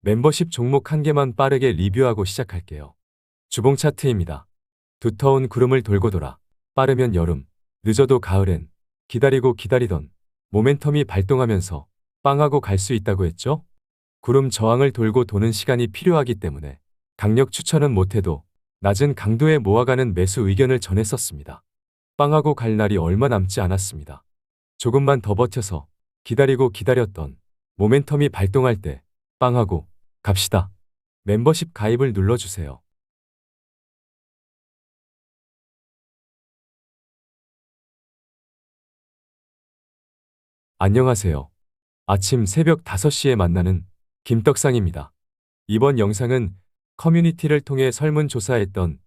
멤버십 종목 한 개만 빠르게 리뷰하고 시작할게요. 주봉 차트입니다. 두터운 구름을 돌고 돌아 빠르면 여름, 늦어도 가을엔 기다리고 기다리던 모멘텀이 발동하면서 빵하고 갈 수 있다고 했죠? 구름 저항을 돌고 도는 시간이 필요하기 때문에 강력 추천은 못해도 낮은 강도에 모아가는 매수 의견을 전했었습니다. 빵하고 갈 날이 얼마 남지 않았습니다. 조금만 더 버텨서 기다리고 기다렸던 모멘텀이 발동할 때 빵하고 갑시다. 멤버십 가입을 눌러주세요. 안녕하세요. 아침 새벽 5시에 만나는 김떡상입니다. 이번 영상은 커뮤니티를 통해 설문조사했던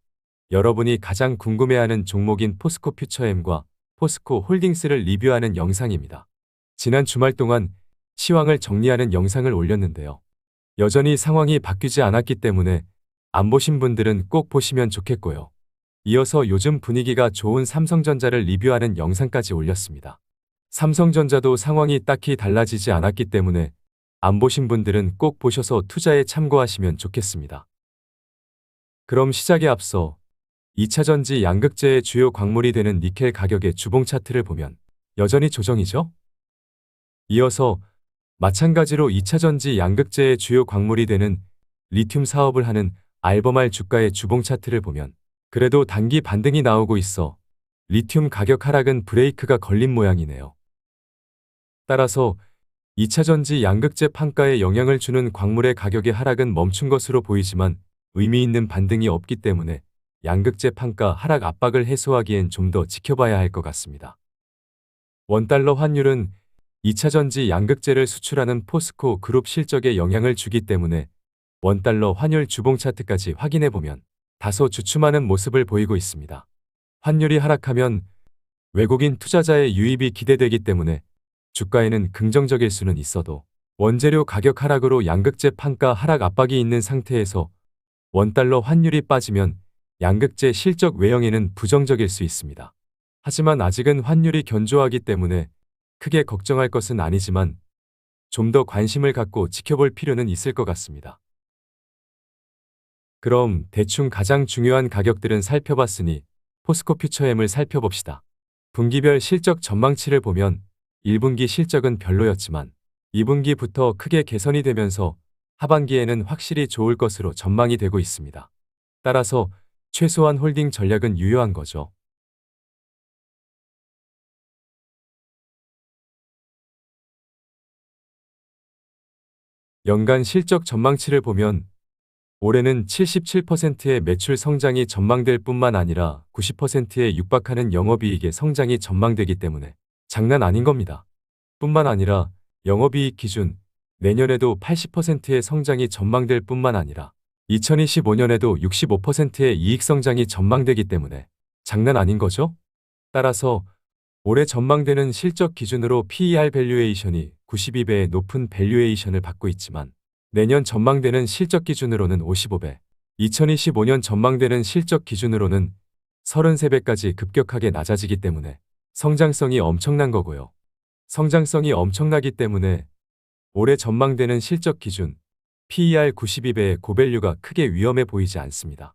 여러분이 가장 궁금해하는 종목인 포스코 퓨처엠과 포스코 홀딩스를 리뷰하는 영상입니다. 지난 주말 동안 시황을 정리하는 영상을 올렸는데요. 여전히 상황이 바뀌지 않았기 때문에 안 보신 분들은 꼭 보시면 좋겠고요. 이어서 요즘 분위기가 좋은 삼성전자를 리뷰하는 영상까지 올렸습니다. 삼성전자도 상황이 딱히 달라지지 않았기 때문에 안 보신 분들은 꼭 보셔서 투자에 참고하시면 좋겠습니다. 그럼 시작에 앞서 2차전지 양극재의 주요 광물이 되는 니켈 가격의 주봉 차트를 보면 여전히 조정이죠? 이어서 마찬가지로 2차전지 양극재의 주요 광물이 되는 리튬 사업을 하는 알버말 주가의 주봉 차트를 보면 그래도 단기 반등이 나오고 있어 리튬 가격 하락은 브레이크가 걸린 모양이네요. 따라서 2차전지 양극재 판가에 영향을 주는 광물의 가격의 하락은 멈춘 것으로 보이지만 의미 있는 반등이 없기 때문에 양극재 판가 하락 압박을 해소하기엔 좀 더 지켜봐야 할 것 같습니다. 원달러 환율은 2차전지 양극재를 수출하는 포스코 그룹 실적에 영향을 주기 때문에 원달러 환율 주봉 차트까지 확인해보면 다소 주춤하는 모습을 보이고 있습니다. 환율이 하락하면 외국인 투자자의 유입이 기대되기 때문에 주가에는 긍정적일 수는 있어도 원재료 가격 하락으로 양극재 판가 하락 압박이 있는 상태에서 원달러 환율이 빠지면 양극재 실적 외형에는 부정적일 수 있습니다. 하지만 아직은 환율이 견조하기 때문에 크게 걱정할 것은 아니지만 좀 더 관심을 갖고 지켜볼 필요는 있을 것 같습니다. 그럼 대충 가장 중요한 가격들은 살펴봤으니 포스코 퓨처엠을 살펴봅시다. 분기별 실적 전망치를 보면 1분기 실적은 별로였지만 2분기부터 크게 개선이 되면서 하반기에는 확실히 좋을 것으로 전망이 되고 있습니다. 따라서 최소한 홀딩 전략은 유효한 거죠. 연간 실적 전망치를 보면 올해는 77%의 매출 성장이 전망될 뿐만 아니라 90%에 육박하는 영업이익의 성장이 전망되기 때문에 장난 아닌 겁니다. 뿐만 아니라 영업이익 기준 내년에도 80%의 성장이 전망될 뿐만 아니라 2025년에도 65%의 이익 성장이 전망되기 때문에 장난 아닌 거죠? 따라서 올해 전망되는 실적 기준으로 PER 밸류에이션이 92배의 높은 밸류에이션을 받고 있지만 내년 전망되는 실적 기준으로는 55배, 2025년 전망되는 실적 기준으로는 33배까지 급격하게 낮아지기 때문에 성장성이 엄청난 거고요. 성장성이 엄청나기 때문에 올해 전망되는 실적 기준 PER 92배의 고밸류가 크게 위험해 보이지 않습니다.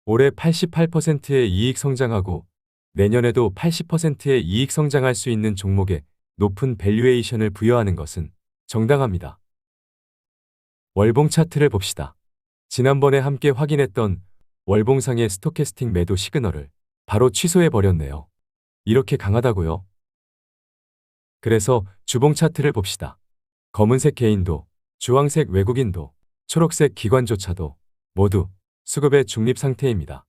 올해 88%의 이익 성장하고 내년에도 80%의 이익 성장할 수 있는 종목에 높은 밸류에이션을 부여하는 것은 정당합니다. 월봉 차트를 봅시다. 지난번에 함께 확인했던 월봉상의 스토캐스틱 매도 시그널을 바로 취소해버렸네요. 이렇게 강하다고요? 그래서 주봉 차트를 봅시다. 검은색 개인도, 주황색 외국인도, 초록색 기관조차도 모두 수급의 중립 상태입니다.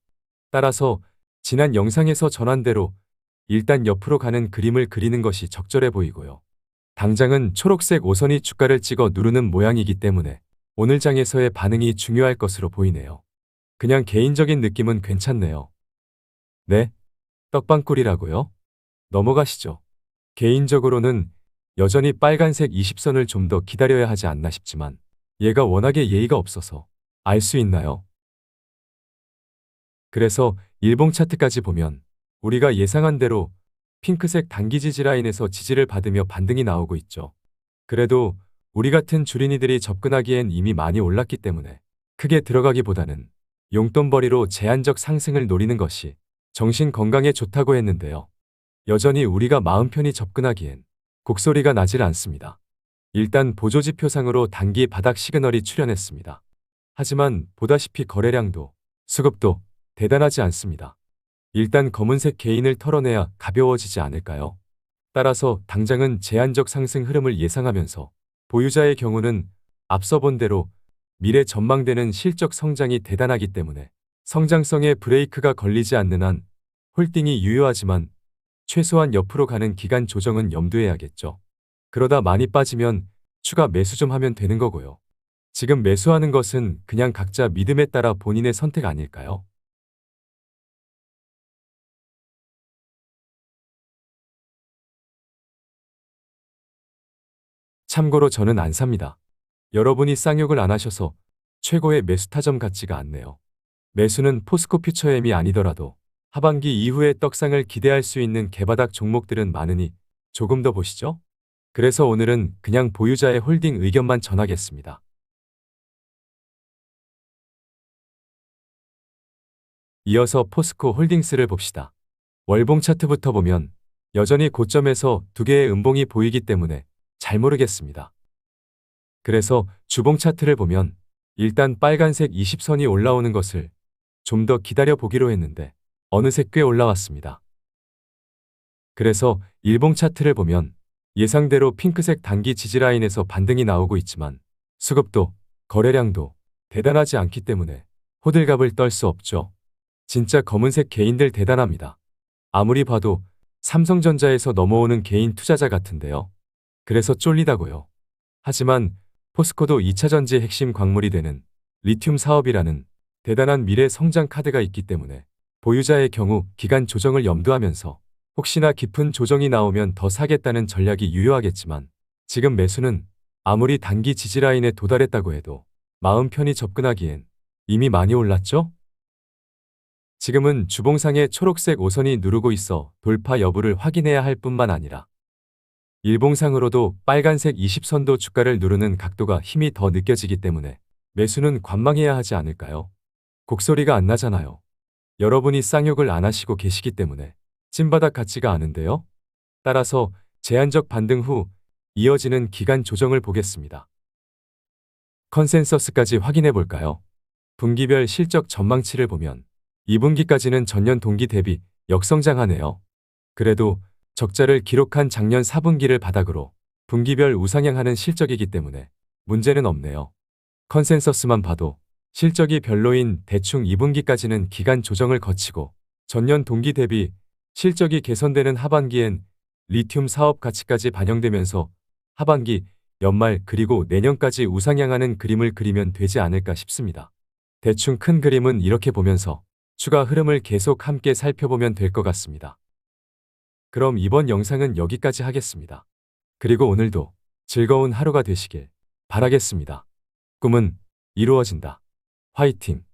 따라서 지난 영상에서 전한 대로 일단 옆으로 가는 그림을 그리는 것이 적절해 보이고요. 당장은 초록색 5선이 주가를 찍어 누르는 모양이기 때문에 오늘 장에서의 반응이 중요할 것으로 보이네요. 그냥 개인적인 느낌은 괜찮네요. 네? 떡방꿀이라고요? 넘어가시죠. 개인적으로는 여전히 빨간색 20선을 좀 더 기다려야 하지 않나 싶지만 얘가 워낙에 예의가 없어서 알 수 있나요? 그래서 일봉 차트까지 보면 우리가 예상한 대로 핑크색 단기 지지 라인에서 지지를 받으며 반등이 나오고 있죠. 그래도 우리 같은 주린이들이 접근하기엔 이미 많이 올랐기 때문에 크게 들어가기보다는 용돈벌이로 제한적 상승을 노리는 것이 정신 건강에 좋다고 했는데요. 여전히 우리가 마음 편히 접근하기엔 곡소리가 나질 않습니다. 일단 보조지표상으로 단기 바닥 시그널이 출현했습니다. 하지만 보다시피 거래량도 수급도 대단하지 않습니다. 일단 검은색 개인을 털어내야 가벼워지지 않을까요? 따라서 당장은 제한적 상승 흐름을 예상하면서 보유자의 경우는 앞서 본 대로 미래 전망되는 실적 성장이 대단하기 때문에 성장성에 브레이크가 걸리지 않는 한 홀딩이 유효하지만 최소한 옆으로 가는 기간 조정은 염두해야겠죠. 그러다 많이 빠지면 추가 매수 좀 하면 되는 거고요. 지금 매수하는 것은 그냥 각자 믿음에 따라 본인의 선택 아닐까요? 참고로 저는 안 삽니다. 여러분이 쌍욕을 안 하셔서 최고의 매수 타점 같지가 않네요. 매수는 포스코 퓨처엠이 아니더라도 하반기 이후에 떡상을 기대할 수 있는 개바닥 종목들은 많으니 조금 더 보시죠. 그래서 오늘은 그냥 보유자의 홀딩 의견만 전하겠습니다. 이어서 포스코 홀딩스를 봅시다. 월봉 차트부터 보면 여전히 고점에서 두 개의 음봉이 보이기 때문에 잘 모르겠습니다. 그래서 주봉 차트를 보면 일단 빨간색 20선이 올라오는 것을 좀 더 기다려 보기로 했는데 어느새 꽤 올라왔습니다. 그래서 일봉 차트를 보면 예상대로 핑크색 단기 지지라인에서 반등이 나오고 있지만 수급도 거래량도 대단하지 않기 때문에 호들갑을 떨 수 없죠. 진짜 검은색 개인들 대단합니다. 아무리 봐도 삼성전자에서 넘어오는 개인 투자자 같은데요. 그래서 쫄리다고요. 하지만 포스코도 2차전지의 핵심 광물이 되는 리튬 사업이라는 대단한 미래 성장 카드가 있기 때문에 보유자의 경우 기간 조정을 염두하면서 혹시나 깊은 조정이 나오면 더 사겠다는 전략이 유효하겠지만 지금 매수는 아무리 단기 지지라인에 도달했다고 해도 마음 편히 접근하기엔 이미 많이 올랐죠? 지금은 주봉상의 초록색 5선이 누르고 있어 돌파 여부를 확인해야 할 뿐만 아니라 일봉상으로도 빨간색 20선도 주가를 누르는 각도가 힘이 더 느껴지기 때문에 매수는 관망해야 하지 않을까요? 곡소리가 안 나잖아요. 여러분이 쌍욕을 안 하시고 계시기 때문에 찐바닥 같지가 않은데요. 따라서 제한적 반등 후 이어지는 기간 조정을 보겠습니다. 컨센서스까지 확인해 볼까요? 분기별 실적 전망치를 보면 2분기까지는 전년 동기 대비 역성장하네요. 그래도 적자를 기록한 작년 4분기를 바닥으로 분기별 우상향하는 실적이기 때문에 문제는 없네요. 컨센서스만 봐도 실적이 별로인 대충 2분기까지는 기간 조정을 거치고 전년 동기 대비 실적이 개선되는 하반기엔 리튬 사업 가치까지 반영되면서 하반기, 연말 그리고 내년까지 우상향하는 그림을 그리면 되지 않을까 싶습니다. 대충 큰 그림은 이렇게 보면서 추가 흐름을 계속 함께 살펴보면 될 것 같습니다. 그럼 이번 영상은 여기까지 하겠습니다. 그리고 오늘도 즐거운 하루가 되시길 바라겠습니다. 꿈은 이루어진다. 화이팅!